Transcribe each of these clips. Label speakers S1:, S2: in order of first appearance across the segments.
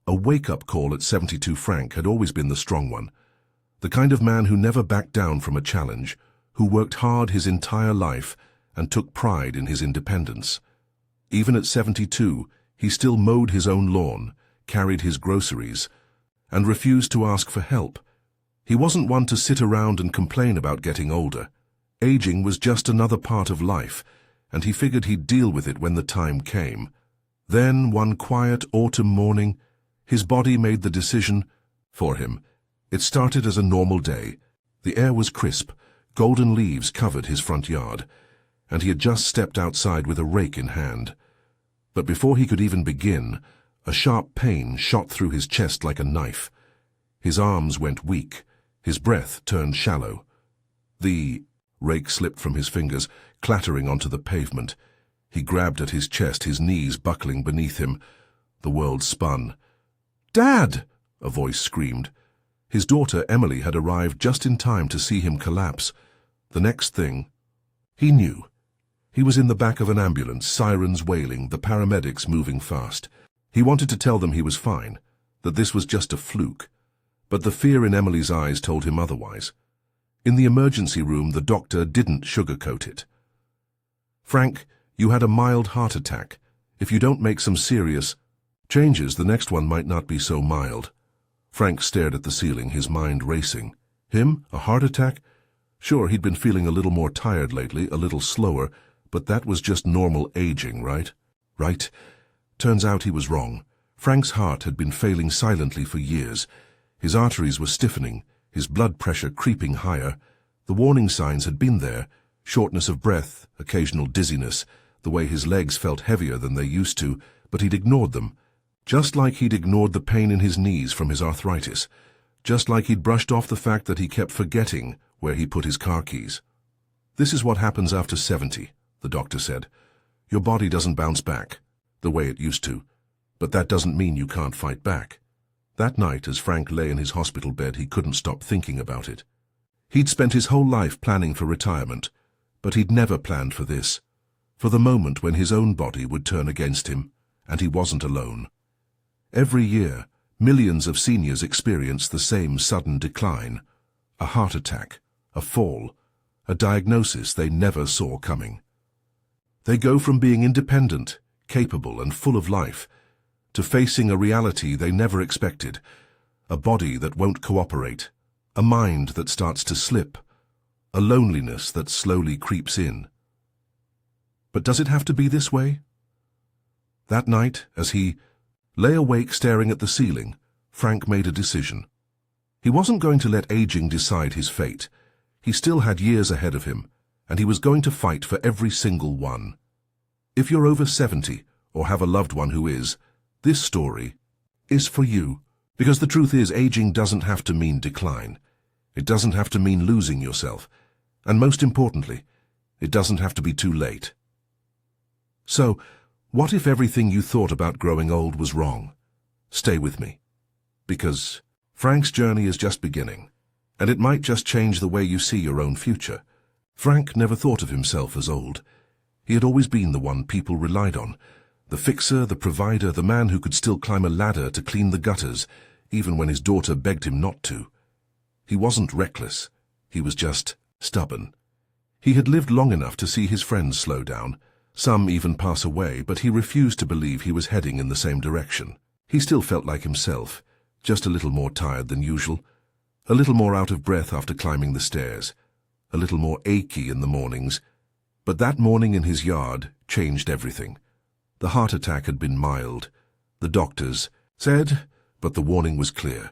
S1: A wake-up call at 72. Frank had always been the strong one. The kind of man who never backed down from a challenge, who worked hard his entire life and took pride in his independence. Even at 72, he still mowed his own lawn, carried his groceries, and refused to ask for help. He wasn't one to sit around and complain about getting older. Aging was just another part of life, and he figured he'd deal with it when the time came. Then, one quiet autumn morning, his body made the decision for him. It started as a normal day. The air was crisp, golden leaves covered his front yard, and he had just stepped outside with a rake in hand. But before he could even begin, a sharp pain shot through his chest like a knife. His arms went weak, his breath turned shallow. The rake slipped from his fingers, clattering onto the pavement. He grabbed at his chest, his knees buckling beneath him. The world spun. "Dad!" a voice screamed. His daughter, Emily, had arrived just in time to see him collapse. The next thing, he knew. He was in the back of an ambulance, sirens wailing, the paramedics moving fast. He wanted to tell them he was fine, that this was just a fluke. But the fear in Emily's eyes told him otherwise. In the emergency room, the doctor didn't sugarcoat it. "Frank, you had a mild heart attack. If you don't make some serious changes, the next one might not be so mild." Frank stared at the ceiling, his mind racing. Him? A heart attack? Sure, he'd been feeling a little more tired lately, a little slower, but that was just normal aging, right? Right. Turns out he was wrong. Frank's heart had been failing silently for years. His arteries were stiffening, his blood pressure creeping higher. The warning signs had been there: shortness of breath, occasional dizziness, the way his legs felt heavier than they used to, but he'd ignored them. Just like he'd ignored the pain in his knees from his arthritis. Just like he'd brushed off the fact that he kept forgetting where he put his car keys. "This is what happens after 70, the doctor said. "Your body doesn't bounce back, the way it used to, but that doesn't mean you can't fight back." That night, as Frank lay in his hospital bed, he couldn't stop thinking about it. He'd spent his whole life planning for retirement, but he'd never planned for this. For the moment when his own body would turn against him, and he wasn't alone. Every year, millions of seniors experience the same sudden decline. A heart attack, a fall, a diagnosis they never saw coming. They go from being independent, capable, and full of life, to facing a reality they never expected, a body that won't cooperate, a mind that starts to slip, a loneliness that slowly creeps in. But does it have to be this way? That night, as he lay awake staring at the ceiling, Frank made a decision. He wasn't going to let aging decide his fate. He still had years ahead of him, and he was going to fight for every single one. If you're over 70, or have a loved one who is, this story is for you. Because the truth is, aging doesn't have to mean decline. It doesn't have to mean losing yourself. And most importantly, it doesn't have to be too late. So, what if everything you thought about growing old was wrong? Stay with me. Because Frank's journey is just beginning, and it might just change the way you see your own future. Frank never thought of himself as old. He had always been the one people relied on, the fixer, the provider, the man who could still climb a ladder to clean the gutters, even when his daughter begged him not to. He wasn't reckless. He was just stubborn. He had lived long enough to see his friends slow down, some even pass away, but he refused to believe he was heading in the same direction. He still felt like himself, just a little more tired than usual, a little more out of breath after climbing the stairs, a little more achy in the mornings. But that morning in his yard changed everything. The heart attack had been mild. The doctors said, but the warning was clear.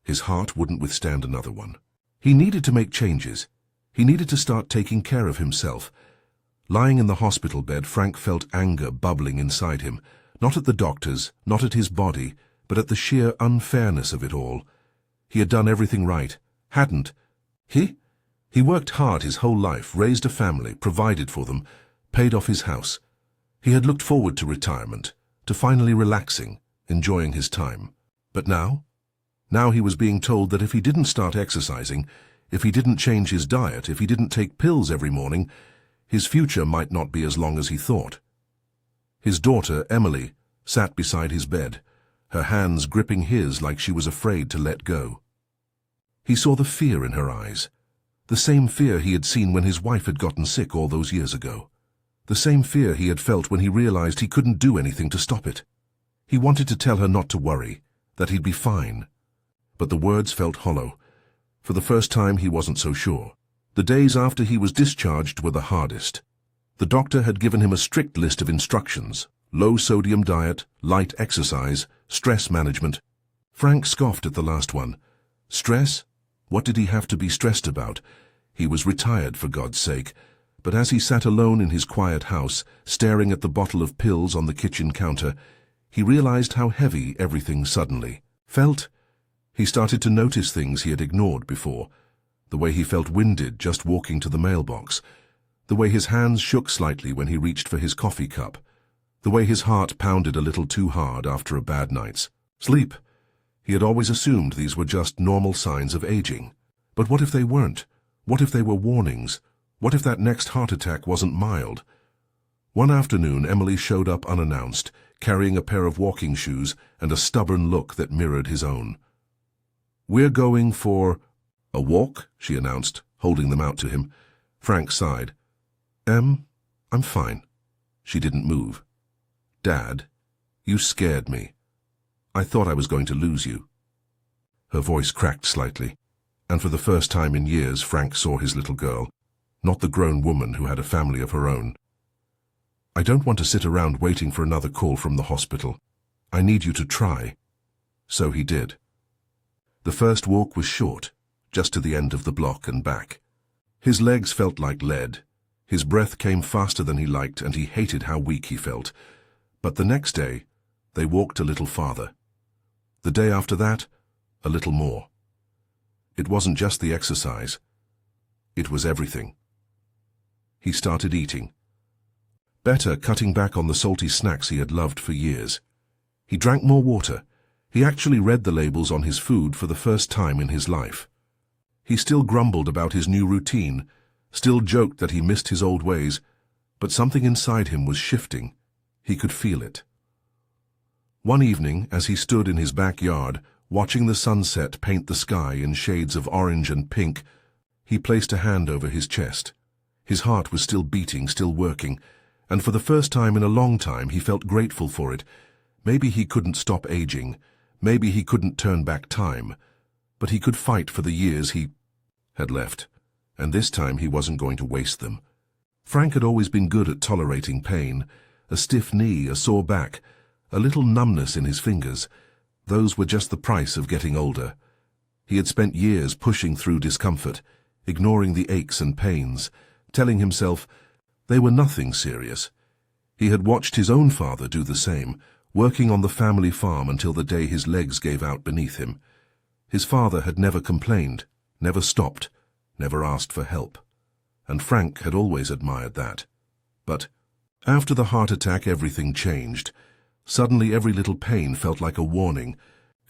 S1: His heart wouldn't withstand another one. He needed to make changes. He needed to start taking care of himself. Lying in the hospital bed, Frank felt anger bubbling inside him, not at the doctors, not at his body, but at the sheer unfairness of it all. He had done everything right, hadn't he? He worked hard his whole life, raised a family, provided for them, paid off his house. He had looked forward to retirement, to finally relaxing, enjoying his time. But now? Now he was being told that if he didn't start exercising, if he didn't change his diet, if he didn't take pills every morning, his future might not be as long as he thought. His daughter, Emily, sat beside his bed, her hands gripping his like she was afraid to let go. He saw the fear in her eyes, the same fear he had seen when his wife had gotten sick all those years ago, the same fear he had felt when he realized he couldn't do anything to stop it. He wanted to tell her not to worry, that he'd be fine. But the words felt hollow. For the first time, he wasn't so sure. The days after he was discharged were the hardest. The doctor had given him a strict list of instructions: low-sodium diet, light exercise, stress management. Frank scoffed at the last one. Stress? What did he have to be stressed about? He was retired, for God's sake. But as he sat alone in his quiet house, staring at the bottle of pills on the kitchen counter, he realized how heavy everything suddenly felt. He started to notice things he had ignored before. The way he felt winded just walking to the mailbox. The way his hands shook slightly when he reached for his coffee cup. The way his heart pounded a little too hard after a bad night's sleep. He had always assumed these were just normal signs of aging. But what if they weren't? What if they were warnings? What if that next heart attack wasn't mild? One afternoon, Emily showed up unannounced, carrying a pair of walking shoes and a stubborn look that mirrored his own. "We're going for a walk," she announced, holding them out to him. Frank sighed. I'm fine." She didn't move. "Dad, you scared me. I thought I was going to lose you." Her voice cracked slightly, and for the first time in years Frank saw his little girl, not the grown woman who had a family of her own. "I don't want to sit around waiting for another call from the hospital. I need you to try." So he did. The first walk was short, just to the end of the block and back. His legs felt like lead. His breath came faster than he liked, and he hated how weak he felt. But the next day, they walked a little farther. The day after that, a little more. It wasn't just the exercise. It was everything. He started eating. Better, cutting back on the salty snacks he had loved for years. He drank more water. He actually read the labels on his food for the first time in his life. He still grumbled about his new routine, still joked that he missed his old ways, but something inside him was shifting. He could feel it. One evening, as he stood in his backyard, watching the sunset paint the sky in shades of orange and pink, he placed a hand over his chest. His heart was still beating, still working, and for the first time in a long time he felt grateful for it. Maybe he couldn't stop aging, maybe he couldn't turn back time, but he could fight for the years he had left, and this time he wasn't going to waste them. Frank had always been good at tolerating pain. A stiff knee, a sore back, a little numbness in his fingers. Those were just the price of getting older. He had spent years pushing through discomfort, ignoring the aches and pains, telling himself they were nothing serious. He had watched his own father do the same, working on the family farm until the day his legs gave out beneath him. His father had never complained, never stopped, never asked for help. And Frank had always admired that. But after the heart attack, everything changed. Suddenly every little pain felt like a warning.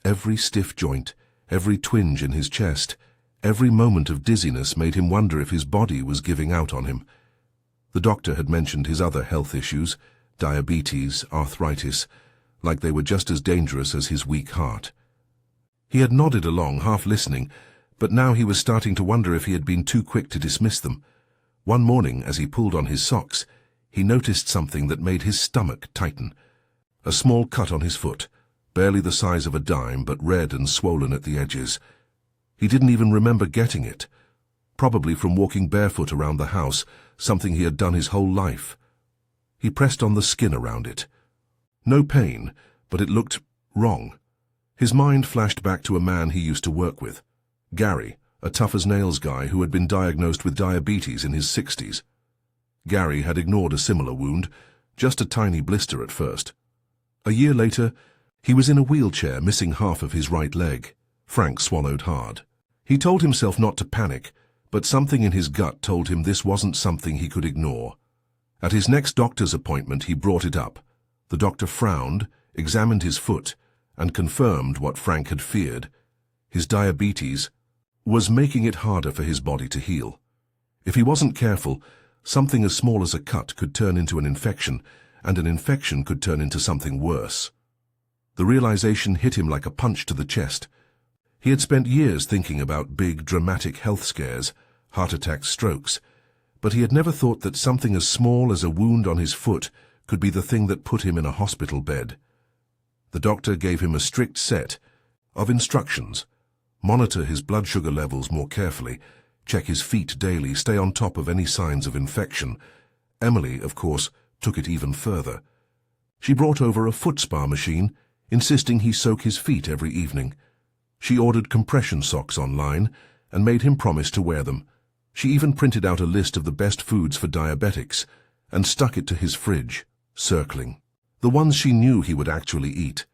S1: Every stiff joint, every twinge in his chest, every moment of dizziness made him wonder if his body was giving out on him. The doctor had mentioned his other health issues, diabetes, arthritis, like they were just as dangerous as his weak heart. He had nodded along, half listening, but now he was starting to wonder if he had been too quick to dismiss them. One morning, as he pulled on his socks, he noticed something that made his stomach tighten. A small cut on his foot, barely the size of a dime, but red and swollen at the edges. He didn't even remember getting it, probably from walking barefoot around the house, something he had done his whole life. He pressed on the skin around it. No pain, but it looked wrong. His mind flashed back to a man he used to work with, Gary, a tough-as-nails guy who had been diagnosed with diabetes in his 60s. Gary had ignored a similar wound, just a tiny blister at first. A year later, he was in a wheelchair, missing half of his right leg. Frank swallowed hard. He told himself not to panic, but something in his gut told him this wasn't something he could ignore. At his next doctor's appointment, he brought it up. The doctor frowned, examined his foot, and confirmed what Frank had feared. His diabetes was making it harder for his body to heal. If he wasn't careful, something as small as a cut could turn into an infection, and an infection could turn into something worse. The realization hit him like a punch to the chest. He had spent years thinking about big, dramatic health scares, heart attacks, strokes, but he had never thought that something as small as a wound on his foot could be the thing that put him in a hospital bed. The doctor gave him a strict set of instructions. Monitor his blood sugar levels more carefully, check his feet daily, stay on top of any signs of infection. Emily, of course, took it even further. She brought over a foot spa machine, insisting he soak his feet every evening. She ordered compression socks online and made him promise to wear them. She even printed out a list of the best foods for diabetics and stuck it to his fridge, circling the ones she knew he would actually eat.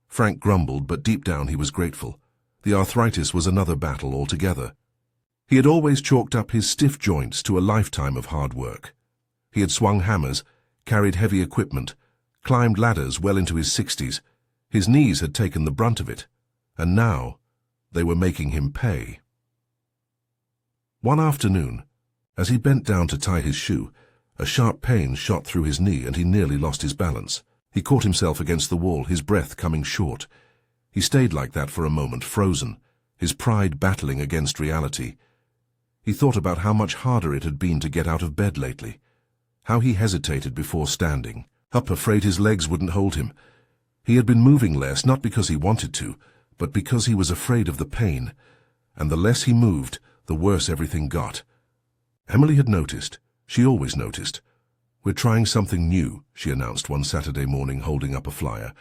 S1: Frank grumbled, but deep down he was grateful. The arthritis was another battle altogether. He had always chalked up his stiff joints to a lifetime of hard work. He had swung hammers, carried heavy equipment, climbed ladders well into his 60s. His knees had taken the brunt of it, and now they were making him pay. One afternoon, as he bent down to tie his shoe, a sharp pain shot through his knee and he nearly lost his balance. He caught himself against the wall, his breath coming short. He stayed like that for a moment, frozen, his pride battling against reality. He thought about how much harder it had been to get out of bed lately, how he hesitated before standing, up afraid his legs wouldn't hold him. He had been moving less, not because he wanted to, but because he was afraid of the pain, and the less he moved, the worse everything got. Emily had noticed. She always noticed. "We're trying something new," she announced one Saturday morning, holding up a flyer.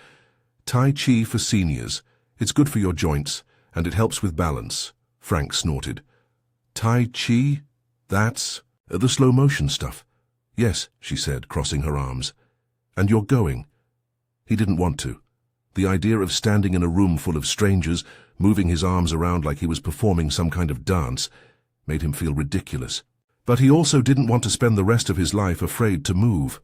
S1: "Tai Chi for seniors. It's good for your joints, and it helps with balance." Frank snorted. "Tai Chi? That's the slow motion stuff." "Yes," she said, crossing her arms. "And you're going?" He didn't want to. The idea of standing in a room full of strangers, moving his arms around like he was performing some kind of dance, made him feel ridiculous. But he also didn't want to spend the rest of his life afraid to move.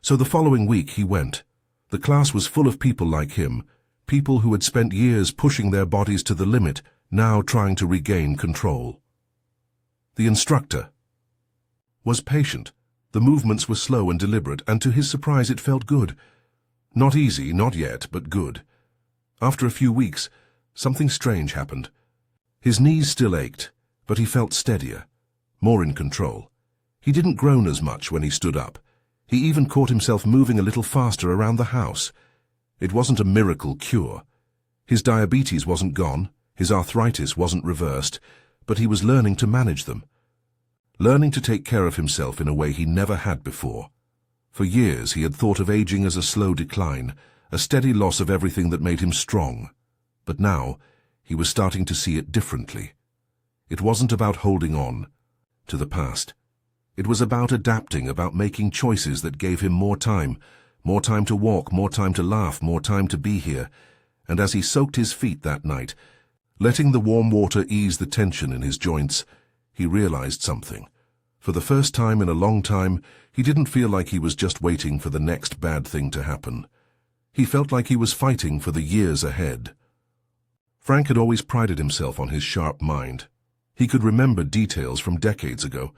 S1: So the following week he went. The class was full of people like him, people who had spent years pushing their bodies to the limit, now trying to regain control. The instructor was patient. The movements were slow and deliberate, and to his surprise it felt good. Not easy, not yet, but good. After a few weeks, something strange happened. His knees still ached, but he felt steadier, more in control. He didn't groan as much when he stood up. He even caught himself moving a little faster around the house. It wasn't a miracle cure. His diabetes wasn't gone, his arthritis wasn't reversed, but he was learning to manage them. Learning to take care of himself in a way he never had before. For years he had thought of aging as a slow decline, a steady loss of everything that made him strong. But now he was starting to see it differently. It wasn't about holding on to the past. It was about adapting, about making choices that gave him more time to walk, more time to laugh, more time to be here. And as he soaked his feet that night, letting the warm water ease the tension in his joints, he realized something. For the first time in a long time, he didn't feel like he was just waiting for the next bad thing to happen. He felt like he was fighting for the years ahead. Frank had always prided himself on his sharp mind. He could remember details from decades ago,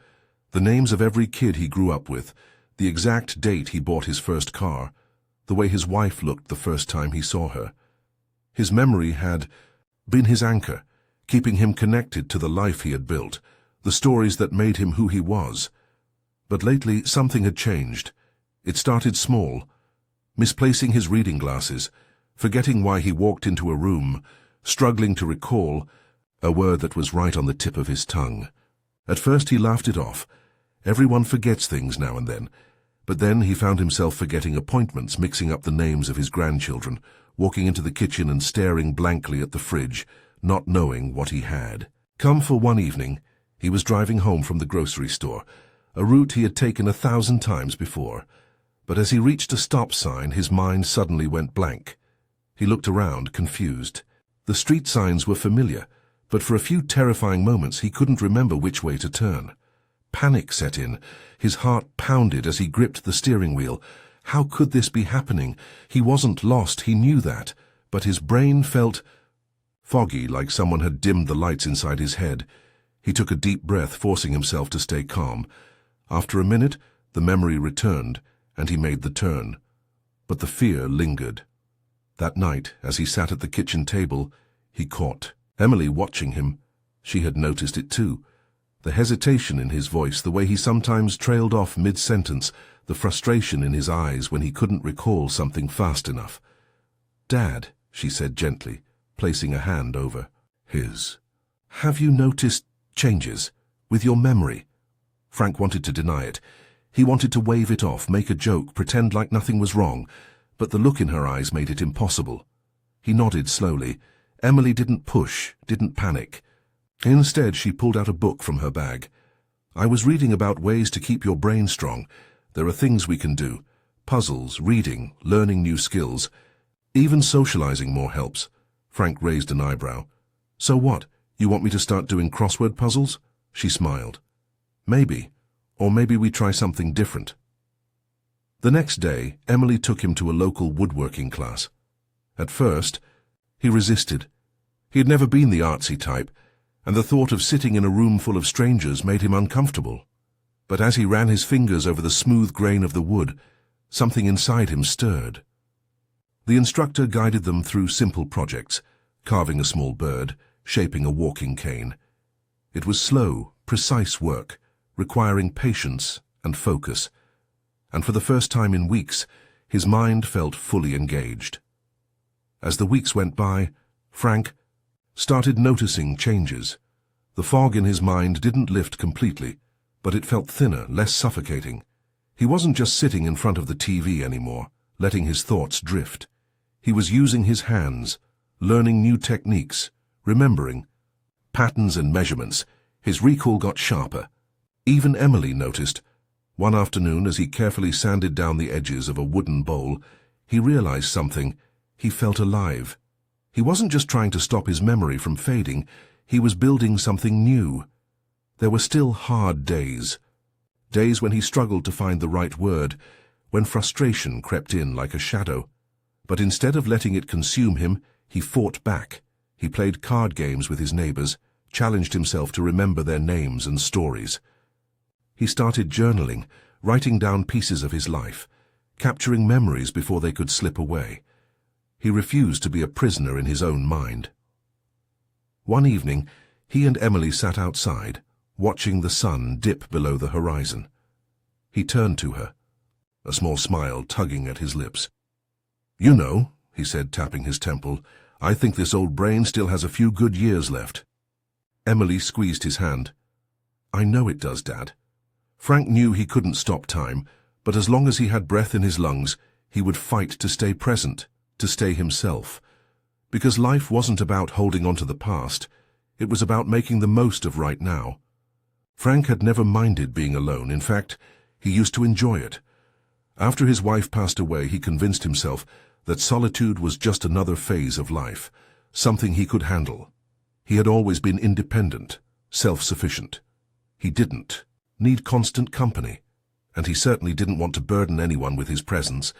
S1: the names of every kid he grew up with, the exact date he bought his first car, the way his wife looked the first time he saw her. His memory had been his anchor, keeping him connected to the life he had built, the stories that made him who he was. But lately something had changed. It started small, misplacing his reading glasses, forgetting why he walked into a room, struggling to recall a word that was right on the tip of his tongue. At first he laughed it off. Everyone forgets things now and then. But then he found himself forgetting appointments, mixing up the names of his grandchildren, walking into the kitchen and staring blankly at the fridge, not knowing what he had. Come for one evening, he was driving home from the grocery store, a route he had taken 1,000 times before. But as he reached a stop sign, his mind suddenly went blank. He looked around, confused. The street signs were familiar, but for a few terrifying moments he couldn't remember which way to turn. Panic set in. His heart pounded as he gripped the steering wheel. How could this be happening? He wasn't lost, he knew that, but his brain felt foggy, like someone had dimmed the lights inside his head. He took a deep breath, forcing himself to stay calm. After a minute, the memory returned, and he made the turn. But the fear lingered. That night, as he sat at the kitchen table, he caught Emily watching him. She had noticed it too. The hesitation in his voice, the way he sometimes trailed off mid-sentence, the frustration in his eyes when he couldn't recall something fast enough. "Dad," she said gently, placing a hand over his. "Have you noticed changes with your memory?" Frank wanted to deny it. He wanted to wave it off, make a joke, pretend like nothing was wrong, but the look in her eyes made it impossible. He nodded slowly. Emily didn't push, didn't panic. Instead, she pulled out a book from her bag. "I was reading about ways to keep your brain strong. There are things we can do. Puzzles, reading, learning new skills. Even socializing more helps." Frank raised an eyebrow. "So what? You want me to start doing crossword puzzles?" She smiled. "Maybe. Or maybe we try something different." The next day, Emily took him to a local woodworking class. At first, he resisted. He had never been the artsy type, and the thought of sitting in a room full of strangers made him uncomfortable. But as he ran his fingers over the smooth grain of the wood, something inside him stirred. The instructor guided them through simple projects, carving a small bird, shaping a walking cane. It was slow, precise work, requiring patience and focus. And for the first time in weeks, his mind felt fully engaged. As the weeks went by, Frank started noticing changes. The fog in his mind didn't lift completely, but it felt thinner, less suffocating. He wasn't just sitting in front of the TV anymore, letting his thoughts drift. He was using his hands, learning new techniques, remembering patterns and measurements. His recall got sharper. Even Emily noticed. One afternoon, as he carefully sanded down the edges of a wooden bowl, he realized something. He felt alive. He wasn't just trying to stop his memory from fading, he was building something new. There were still hard days. Days when he struggled to find the right word, when frustration crept in like a shadow. But instead of letting it consume him, he fought back. He played card games with his neighbors, challenged himself to remember their names and stories. He started journaling, writing down pieces of his life, capturing memories before they could slip away. He refused to be a prisoner in his own mind. One evening, he and Emily sat outside, watching the sun dip below the horizon. He turned to her, a small smile tugging at his lips. "You know," he said, tapping his temple, "I think this old brain still has a few good years left." Emily squeezed his hand. "I know it does, Dad." Frank knew he couldn't stop time, but as long as he had breath in his lungs, he would fight to stay present, to stay himself. Because life wasn't about holding on to the past, it was about making the most of right now. Frank had never minded being alone. In fact, he used to enjoy it. After his wife passed away, he convinced himself that solitude was just another phase of life, something he could handle. He had always been independent, self-sufficient. He didn't need constant company, and he certainly didn't want to burden anyone with his presence.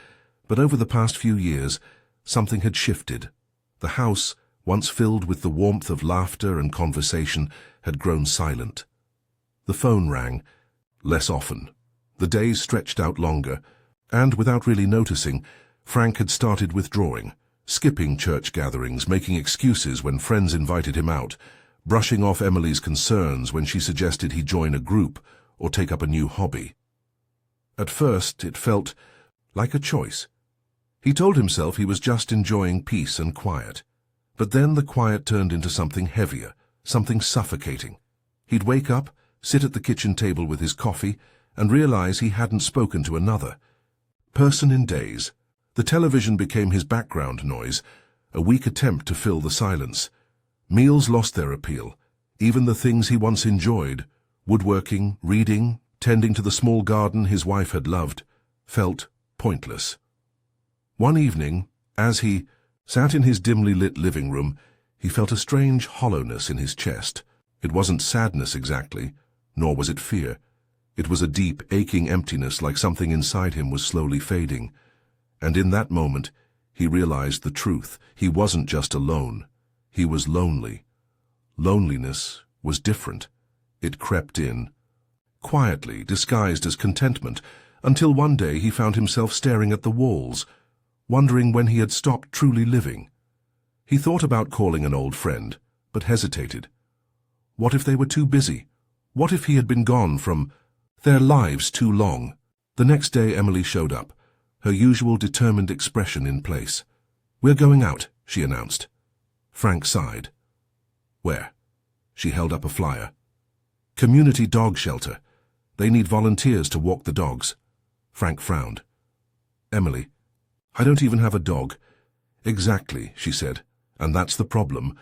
S1: But over the past few years, something had shifted. The house, once filled with the warmth of laughter and conversation, had grown silent. The phone rang, less often. The days stretched out longer, and without really noticing, Frank had started withdrawing, skipping church gatherings, making excuses when friends invited him out, brushing off Emily's concerns when she suggested he join a group or take up a new hobby. At first, it felt like a choice. He told himself he was just enjoying peace and quiet. But then the quiet turned into something heavier, something suffocating. He'd wake up, sit at the kitchen table with his coffee, and realize he hadn't spoken to another person in days. The television became his background noise, a weak attempt to fill the silence. Meals lost their appeal. Even the things he once enjoyed, woodworking, reading, tending to the small garden his wife had loved, felt pointless. One evening, as he sat in his dimly lit living room, he felt a strange hollowness in his chest. It wasn't sadness exactly, nor was it fear. It was a deep, aching emptiness, like something inside him was slowly fading. And in that moment, he realized the truth. He wasn't just alone. He was lonely. Loneliness was different. It crept in, quietly, disguised as contentment, until one day he found himself staring at the walls. wondering when he had stopped truly living. He thought about calling an old friend, but hesitated. What if they were too busy? What if he had been gone from their lives too long? The next day Emily showed up, her usual determined expression in place. "We're going out," she announced. Frank sighed. "Where?" She held up a flyer. "Community dog shelter. They need volunteers to walk the dogs." Frank frowned. "Emily, I don't even have a dog." "Exactly," she said, "and that's the problem."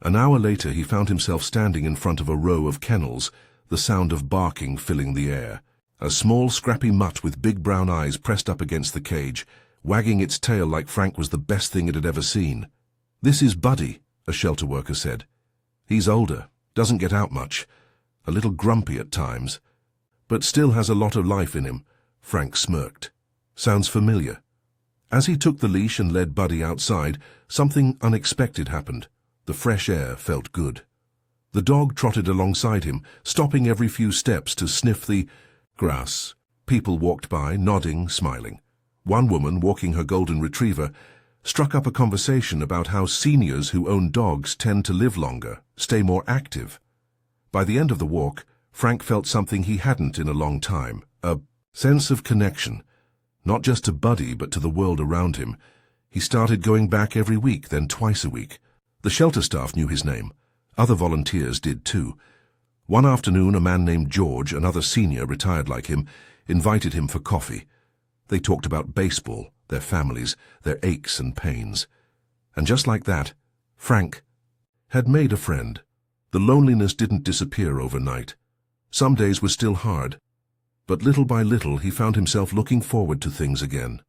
S1: An hour later he found himself standing in front of a row of kennels, the sound of barking filling the air. A small, scrappy mutt with big brown eyes pressed up against the cage, wagging its tail like Frank was the best thing it had ever seen. "This is Buddy," a shelter worker said. "He's older, doesn't get out much, a little grumpy at times, but still has a lot of life in him." Frank smirked. "Sounds familiar." As he took the leash and led Buddy outside, something unexpected happened. The fresh air felt good. The dog trotted alongside him, stopping every few steps to sniff the grass. People walked by, nodding, smiling. One woman, walking her golden retriever, struck up a conversation about how seniors who own dogs tend to live longer, stay more active. By the end of the walk, Frank felt something he hadn't in a long time, a sense of connection, not just to Buddy but to the world around him. He started going back every week, then twice a week. The shelter staff knew his name. Other volunteers did too. One afternoon, a man named George, another senior retired like him, invited him for coffee. They talked about baseball, their families, their aches and pains. And just like that, Frank had made a friend. The loneliness didn't disappear overnight. Some days were still hard, but little by little he found himself looking forward to things again.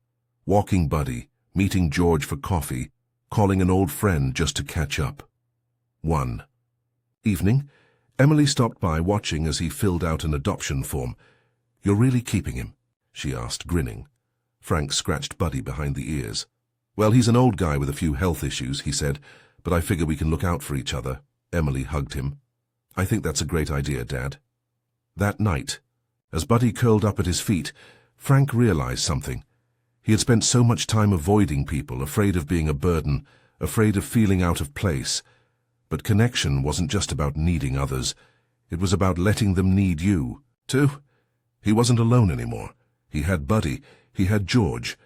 S1: Walking Buddy, meeting George for coffee, calling an old friend just to catch up. One evening, Emily stopped by watching as he filled out an adoption form. "You're really keeping him?" she asked, grinning. Frank scratched Buddy behind the ears. "Well, he's an old guy with a few health issues," he said, "but I figure we can look out for each other." Emily hugged him. "I think that's a great idea, Dad." That night, as Buddy curled up at his feet, Frank realized something. He had spent so much time avoiding people, afraid of being a burden, afraid of feeling out of place. But connection wasn't just about needing others. It was about letting them need you, too. He wasn't alone anymore. He had Buddy, he had George,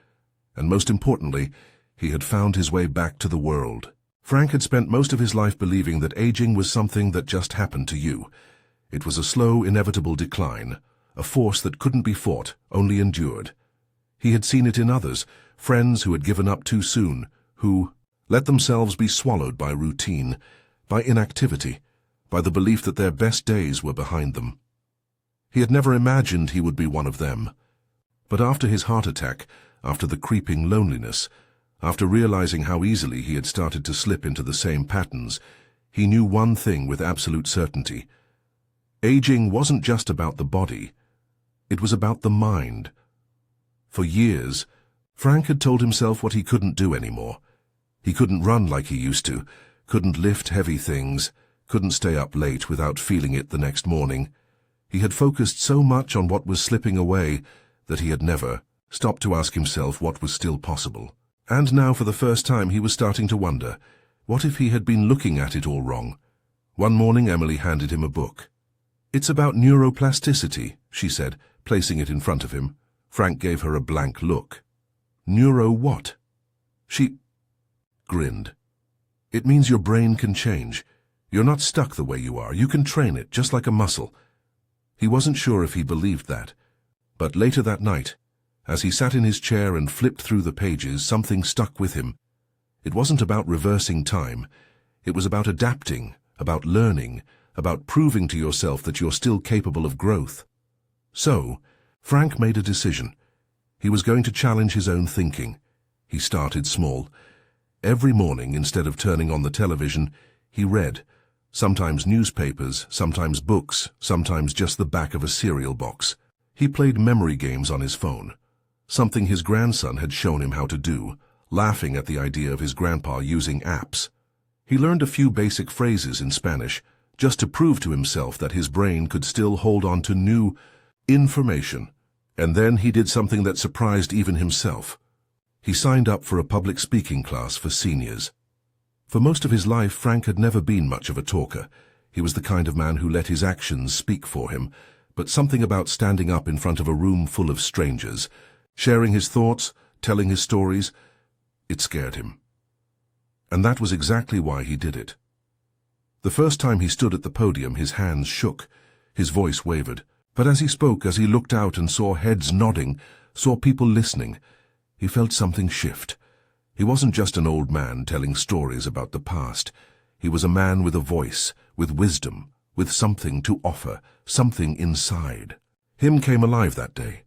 S1: and most importantly, he had found his way back to the world. Frank had spent most of his life believing that aging was something that just happened to you. It was a slow, inevitable decline, a force that couldn't be fought, only endured. He had seen it in others, friends who had given up too soon, who let themselves be swallowed by routine, by inactivity, by the belief that their best days were behind them. He had never imagined he would be one of them. But after his heart attack, after the creeping loneliness, after realizing how easily he had started to slip into the same patterns, he knew one thing with absolute certainty. Aging wasn't just about the body. It was about the mind. For years, Frank had told himself what he couldn't do anymore. He couldn't run like he used to, couldn't lift heavy things, couldn't stay up late without feeling it the next morning. He had focused so much on what was slipping away that he had never stopped to ask himself what was still possible. And now, for the first time, he was starting to wonder, what if he had been looking at it all wrong? One morning, Emily handed him a book. "It's about neuroplasticity," she said, placing it in front of him. Frank gave her a blank look. "Neuro what?" She grinned. "It means your brain can change. You're not stuck the way you are. You can train it, just like a muscle." He wasn't sure if he believed that. But later that night, as he sat in his chair and flipped through the pages, something stuck with him. It wasn't about reversing time. It was about adapting, about learning, about proving to yourself that you're still capable of growth. So, Frank made a decision. He was going to challenge his own thinking. He started small. Every morning, instead of turning on the television, he read. Sometimes newspapers, sometimes books, sometimes just the back of a cereal box. He played memory games on his phone, something his grandson had shown him how to do, laughing at the idea of his grandpa using apps. He learned a few basic phrases in Spanish, just to prove to himself that his brain could still hold on to new information. And then he did something that surprised even himself. He signed up for a public speaking class for seniors. For most of his life, Frank had never been much of a talker. He was the kind of man who let his actions speak for him, but something about standing up in front of a room full of strangers, sharing his thoughts, telling his stories, it scared him. And that was exactly why he did it. The first time he stood at the podium, his hands shook, his voice wavered. But as he spoke, as he looked out and saw heads nodding, saw people listening, he felt something shift. He wasn't just an old man telling stories about the past. He was a man with a voice, with wisdom, with something to offer, something inside. Him came alive that day.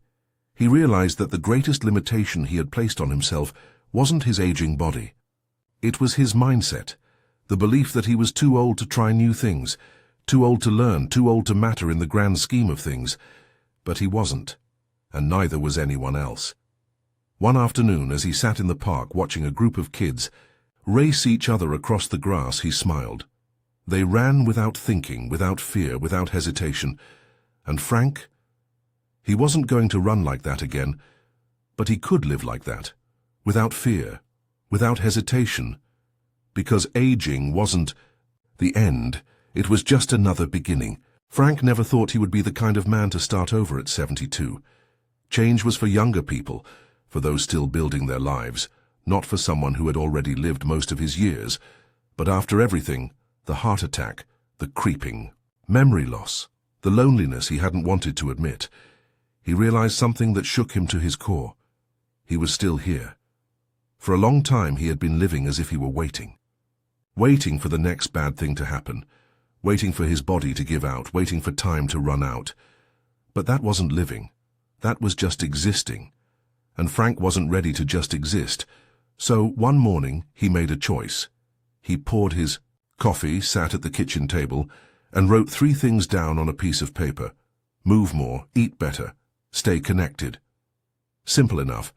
S1: He realized that the greatest limitation he had placed on himself wasn't his aging body. It was his mindset, the belief that he was too old to try new things, too old to learn, too old to matter in the grand scheme of things. But he wasn't, and neither was anyone else. One afternoon, as he sat in the park watching a group of kids race each other across the grass, he smiled. They ran without thinking, without fear, without hesitation. And Frank? He wasn't going to run like that again, but he could live like that, without fear, without hesitation, because aging wasn't the end, it was just another beginning. Frank never thought he would be the kind of man to start over at 72. Change was for younger people, for those still building their lives, not for someone who had already lived most of his years. But after everything, the heart attack, the creeping, memory loss, the loneliness he hadn't wanted to admit, he realized something that shook him to his core. He was still here. For a long time he had been living as if he were waiting. Waiting for the next bad thing to happen, waiting for his body to give out, waiting for time to run out. But that wasn't living. That was just existing. And Frank wasn't ready to just exist. So one morning he made a choice. He poured his coffee, sat at the kitchen table, and wrote 3 things down on a piece of paper. Move more, eat better, stay connected. Simple enough.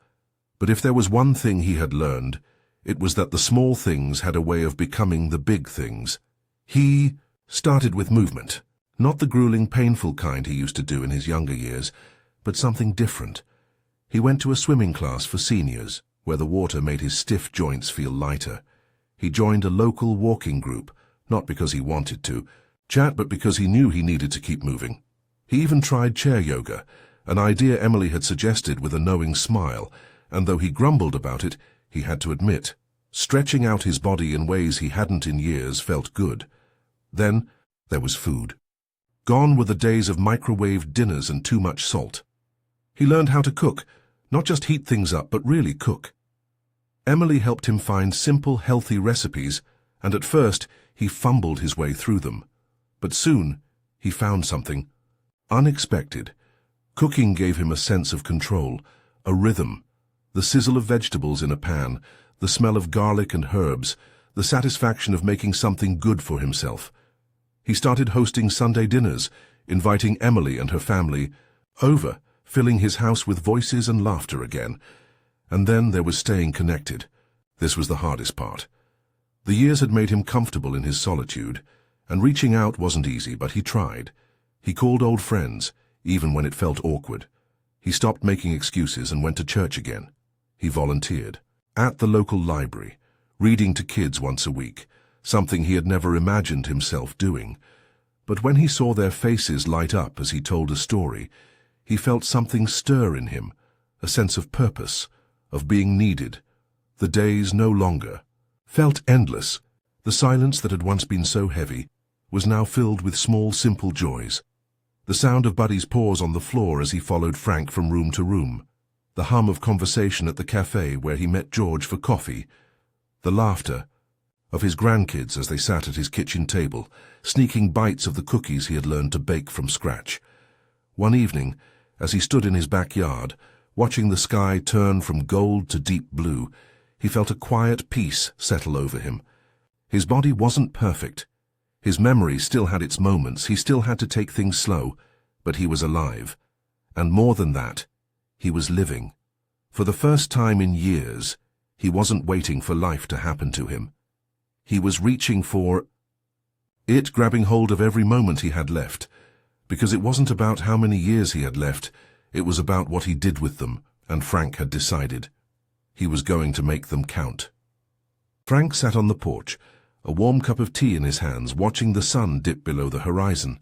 S1: But if there was one thing he had learned, it was that the small things had a way of becoming the big things. He started with movement, not the grueling, painful kind he used to do in his younger years, but something different. He went to a swimming class for seniors, where the water made his stiff joints feel lighter. He joined a local walking group, not because he wanted to chat, but because he knew he needed to keep moving. He even tried chair yoga, an idea Emily had suggested with a knowing smile, and though he grumbled about it, he had to admit, stretching out his body in ways he hadn't in years felt good. Then there was food. Gone were the days of microwaved dinners and too much salt. He learned how to cook, not just heat things up, but really cook. Emily helped him find simple, healthy recipes, and at first he fumbled his way through them. But soon he found something unexpected. Cooking gave him a sense of control, a rhythm, the sizzle of vegetables in a pan, the smell of garlic and herbs, the satisfaction of making something good for himself. He started hosting Sunday dinners, inviting Emily and her family over, filling his house with voices and laughter again. And then there was staying connected. This was the hardest part. The years had made him comfortable in his solitude, and reaching out wasn't easy, but he tried. He called old friends, even when it felt awkward. He stopped making excuses and went to church again. He volunteered at the local library, reading to kids once a week, something he had never imagined himself doing. But when he saw their faces light up as he told a story, he felt something stir in him, a sense of purpose, of being needed. The days no longer felt endless. The silence that had once been so heavy was now filled with small, simple joys. The sound of Buddy's paws on the floor as he followed Frank from room to room, the hum of conversation at the cafe where he met George for coffee, the laughter of his grandkids as they sat at his kitchen table, sneaking bites of the cookies he had learned to bake from scratch. One evening, as he stood in his backyard, watching the sky turn from gold to deep blue, he felt a quiet peace settle over him. His body wasn't perfect. His memory still had its moments. He still had to take things slow, but he was alive. And more than that, he was living. For the first time in years, he wasn't waiting for life to happen to him. He was reaching for it, grabbing hold of every moment he had left, because it wasn't about how many years he had left, it was about what he did with them, and Frank had decided. He was going to make them count. Frank sat on the porch, a warm cup of tea in his hands, watching the sun dip below the horizon.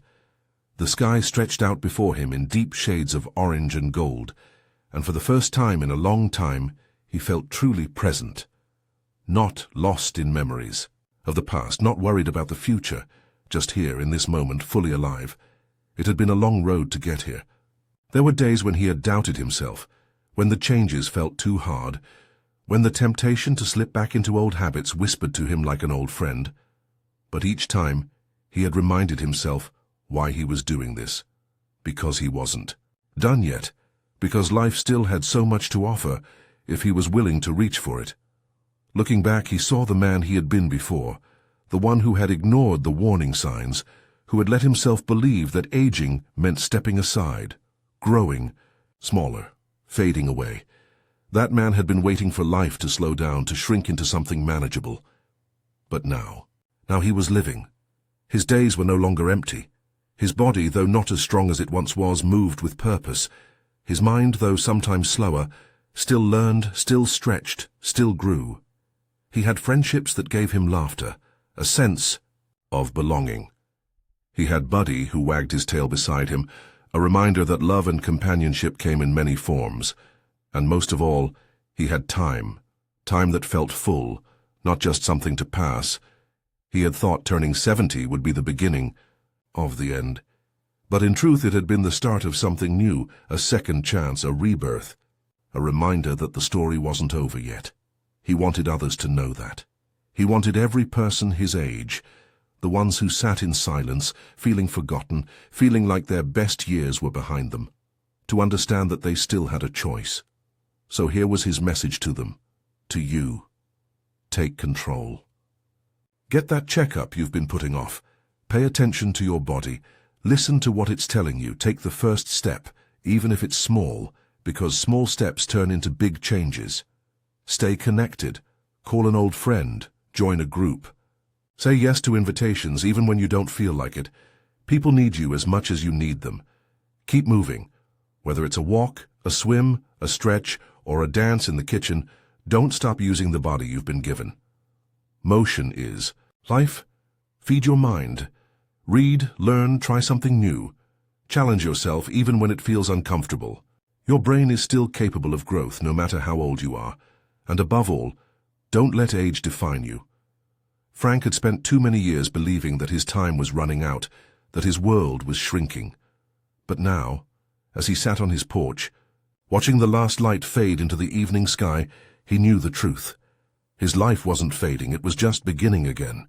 S1: The sky stretched out before him in deep shades of orange and gold, and for the first time in a long time, he felt truly present. Not lost in memories of the past, not worried about the future, just here in this moment, fully alive. It had been a long road to get here. There were days when he had doubted himself, when the changes felt too hard, when the temptation to slip back into old habits whispered to him like an old friend. But each time, he had reminded himself why he was doing this. Because he wasn't done yet. Because life still had so much to offer if he was willing to reach for it. Looking back, he saw the man he had been before, the one who had ignored the warning signs, who had let himself believe that aging meant stepping aside, growing, smaller, fading away. That man had been waiting for life to slow down, to shrink into something manageable. But now he was living. His days were no longer empty. His body, though not as strong as it once was, moved with purpose. His mind, though sometimes slower, still learned, still stretched, still grew. He had friendships that gave him laughter, a sense of belonging. He had Buddy, who wagged his tail beside him, a reminder that love and companionship came in many forms. And most of all, he had time that felt full, not just something to pass. He had thought turning 70 would be the beginning of the end. But in truth it had been the start of something new, a second chance, a rebirth, a reminder that the story wasn't over yet. He wanted others to know that. He wanted every person his age, the ones who sat in silence, feeling forgotten, feeling like their best years were behind them, to understand that they still had a choice. So here was his message to them, to you. Take control. Get that checkup you've been putting off. Pay attention to your body. Listen to what it's telling you. Take the first step, even if it's small, because small steps turn into big changes. Stay connected. Call an old friend. Join a group. Say yes to invitations even when you don't feel like it. People need you as much as you need them. Keep moving. Whether it's a walk, a swim, a stretch, or a dance in the kitchen, don't stop using the body you've been given. Motion is life. Feed your mind. Read, learn, try something new. Challenge yourself even when it feels uncomfortable. Your brain is still capable of growth no matter how old you are. And above all, don't let age define you. Frank had spent too many years believing that his time was running out, that his world was shrinking. But now, as he sat on his porch, watching the last light fade into the evening sky, he knew the truth. His life wasn't fading, it was just beginning again.